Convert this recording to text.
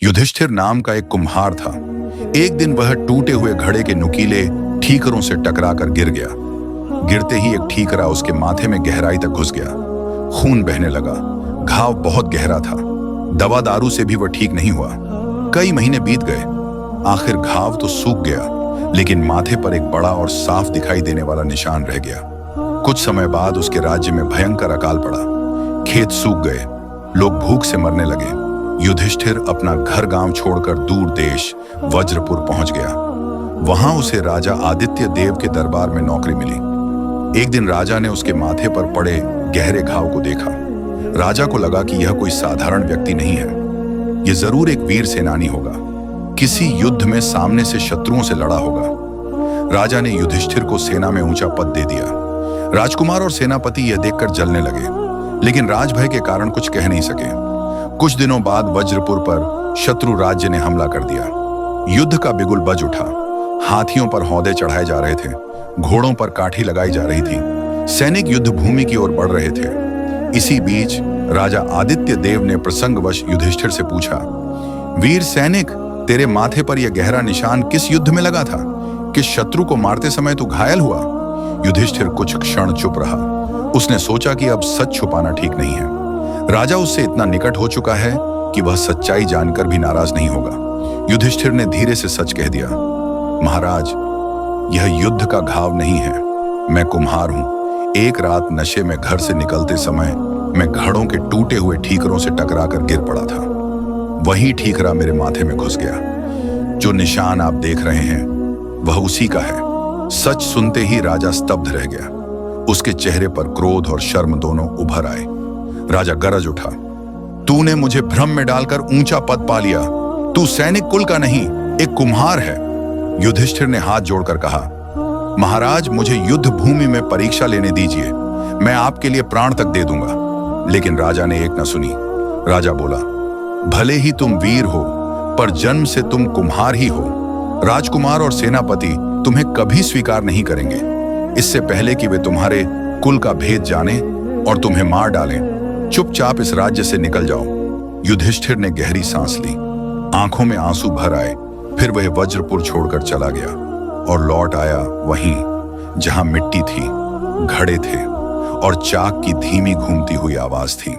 युधिष्ठिर नाम का एक कुम्हार था। एक दिन वह टूटे हुए घड़े के नुकीले ठीकरों से टकराकर गिर गया। गिरते ही एक ठीकरा उसके माथे में गहराई तक घुस गया। खून बहने लगा। घाव बहुत गहरा था। दवा दारू से भी वह ठीक नहीं हुआ। कई महीने बीत गए। आखिर घाव तो सूख गया, लेकिन माथे पर एक बड़ा और साफ दिखाई देने वाला निशान रह गया। कुछ समय बाद उसके राज्य में भयंकर अकाल पड़ा। खेत सूख गए। लोग भूख से मरने लगे। युधिष्ठिर अपना घर गांव छोड़कर दूर देश वज्रपुर पहुंच गया। वहां उसे राजा आदित्य देव के दरबार में नौकरी मिली। एक दिन राजा ने उसके माथे पर पड़े गहरे घाव को देखा। राजा को लगा कि यह कोई साधारण व्यक्ति नहीं है। यह जरूर एक वीर सेनानी होगा। किसी युद्ध में सामने से शत्रुओं से लड़ा होगा। राजा ने युधिष्ठिर को सेना में ऊंचा पद दे दिया। राजकुमार और सेनापति यह देखकर जलने लगे, लेकिन राजभय के कारण कुछ कह नहीं सके। कुछ दिनों बाद वज्रपुर पर शत्रु राज्य ने हमला कर दिया। युद्ध का बिगुल बज उठा। हाथियों पर हौदे चढ़ाए जा रहे थे। घोड़ों पर काठी लगाई जा रही थी। सैनिक युद्ध भूमि की ओर बढ़ रहे थे। इसी बीच राजा आदित्य देव ने प्रसंगवश युधिष्ठिर से पूछा, वीर सैनिक, तेरे माथे पर यह गहरा निशान किस युद्ध में लगा था? किस शत्रु को मारते समय तू घायल हुआ? युधिष्ठिर कुछ क्षण चुप रहा। उसने सोचा कि अब सच छुपाना ठीक नहीं है। राजा उससे इतना निकट हो चुका है कि वह सच्चाई जानकर भी नाराज नहीं होगा। युधिष्ठिर ने धीरे से सच कह दिया, महाराज, यह युद्ध का घाव नहीं है। मैं कुम्हार हूं। एक रात नशे में घर से निकलते समय मैं घड़ों के टूटे हुए ठीकरों से टकराकर गिर पड़ा था। वही ठीकरा मेरे माथे में घुस गया। जो निशान आप देख रहे हैं वह उसी का है। सच सुनते ही राजा स्तब्ध रह गया। उसके चेहरे पर क्रोध और शर्म दोनों उभर आए। राजा गरज उठा, तूने मुझे भ्रम में डालकर ऊंचा पद पा लिया। तू सैनिक कुल का नहीं, एक कुम्हार है। युधिष्ठिर ने हाथ जोड़कर कहा, महाराज, मुझे युद्ध भूमि में परीक्षा लेने दीजिए। मैं आपके लिए प्राण तक दे दूंगा। लेकिन राजा ने एक न सुनी। राजा बोला, भले ही तुम वीर हो, पर जन्म से तुम कुम्हार ही हो। राजकुमार और सेनापति तुम्हें कभी स्वीकार नहीं करेंगे। इससे पहले कि वे तुम्हारे कुल का भेद जाने और तुम्हें मार डालें, चुपचाप इस राज्य से निकल जाओ। युधिष्ठिर ने गहरी सांस ली। आंखों में आंसू भर आए। फिर वह वज्रपुर छोड़कर चला गया और लौट आया वहीं जहां मिट्टी थी, घड़े थे और चाक की धीमी घूमती हुई आवाज थी।